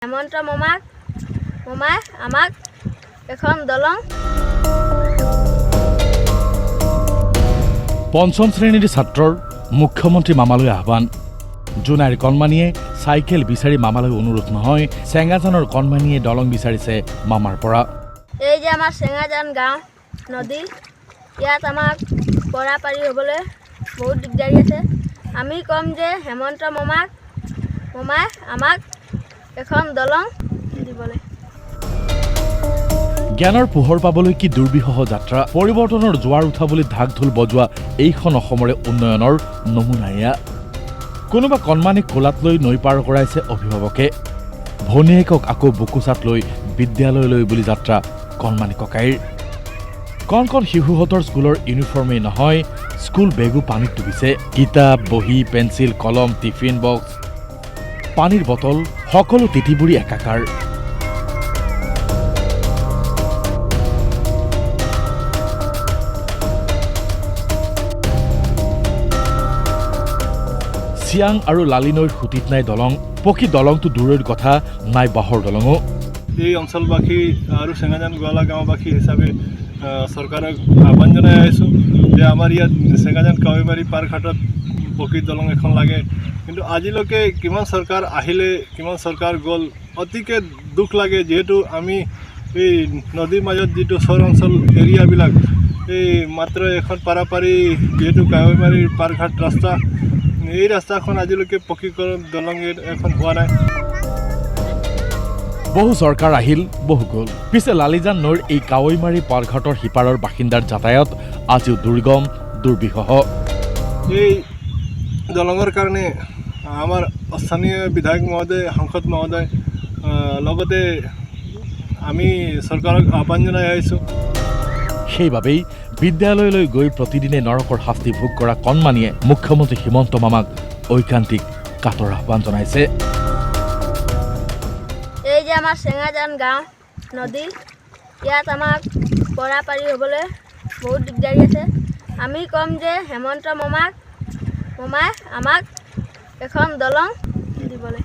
হেমন্ত মামাই আমাক এখন দলং পঞ্চম শ্ৰেণীৰ ছাত্ৰৰ মুখ্যমন্ত্ৰী মামালৈ আহ্বান জোনাইৰ কণমানিয়ে চাইকেল বিচাৰি মামালৈ অনুৰোধ নহয় চেঙাজানৰ কণমানিয়ে দলং বিচাৰিছে মামাৰ পৰা এই যে আমাৰ চেঙাজান গাঁও নদী ইয়াত আমাক পৰা পাৰি হ'বলৈ বহুত দিগদাৰী আছে আমি কম যে হেমন্ত মামাই আমাক এখন দলং দিবলৈ জ্ঞানৰ পোহৰ পাবলৈ কি দুৰ্বিষহ যাত্ৰা পৰিৱৰ্তনৰ জোৱাৰ উঠাবলৈ ঢাক ঢোল বজোৱা এইখন অসমৰে উন্নয়নৰ নমুনা এয়া কোনোবা কণমানিক কোলাত লৈ নৈ পাৰ কৰাইছে অভিভাৱকে ভনীয়েকক আকৌ বুকুচাত লৈ বিদ্যালয়লৈ বুলি যাত্ৰা কণমানি ককাইৰ কণ কণ শিশুহঁতৰ স্কুলৰ ইউনিফৰ্মেই নহয় স্কুল বেগো পানীত ডুবিছে কিতাপ বহী পেঞ্চিল কলম টিফিন বক্স পানীৰ বটল সকলো তিতিবুৰি একাকাৰ চিয়াং আৰু লালিনৈৰ খুঁটিত নাই দলং পকী দলংটো দূৰৰ কথা নাই বাঁহৰ দলঙো এই অঞ্চলবাসী আৰু চেঙাজান গোৱালা গাঁওবাসী হিচাপে চৰকাৰক আহ্বান জনাই আহিছোঁ যে আমাৰ ইয়াত চেঙাজান কাৱৈমাৰী পাৰঘাটত পকী দলং এখন লাগে কিন্তু আজিলৈকে কিমান চৰকাৰ আহিলে কিমান চৰকাৰ গ'ল অতিকে দুখ লাগে যিহেতু আমি এই নদীৰ মাজত যিটো চৰ অঞ্চল এৰিয়াবিলাক এই মাত্ৰ এখন পাৰাপাৰি যিহেতু কাৱৈমাৰীৰ পাৰঘাট ৰাস্তা এই ৰাস্তাখন আজিলৈকে পকীকৰণ দলং এখন হোৱা নাই বহু চৰকাৰ আহিল বহু গ'ল পিছে লালিজান নৈৰ এই কাৱৈমাৰী পাৰঘাটৰ সিপাৰৰ বাসিন্দাৰ যাতায়াত আজিও দুৰ্গম দুৰ্বিষহ এই দলঙৰ কাৰণে আমাৰ স্থানীয় বিধায়ক মহোদয় সাংসদ মহোদয় লগতে আমি চৰকাৰক আহ্বান জনাই আহিছোঁ সেইবাবেই বিদ্যালয়লৈ গৈ প্ৰতিদিনে নৰকৰ শাস্তি ভোগ কৰা কণমানিয়ে মুখ্যমন্ত্ৰী হিমন্ত মামাক ঐকান্তিক কাতৰ আহ্বান জনাইছে এই যে আমাৰ চেঙাজান গাঁও নদী ইয়াত আমাক পৰা পাৰি হ'বলৈ বহুত দিগদাৰী আছে আমি কম যে হেমন্ত মামাই আমাক এখন দলং দিবলৈ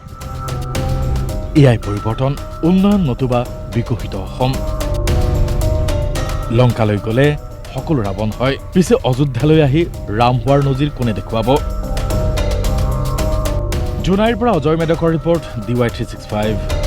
এয়াই পৰিৱৰ্তন উন্নয়ন নতুবা বিকশিত অসম লংকালৈ গ'লে সকলো ৰাৱণ হয় পিছে অযোধ্যালৈ আহি ৰাম হোৱাৰ নজিৰ কোনে দেখুৱাব জোনাইৰ পৰা অজয় মেডকৰ ৰিপৰ্ট DY365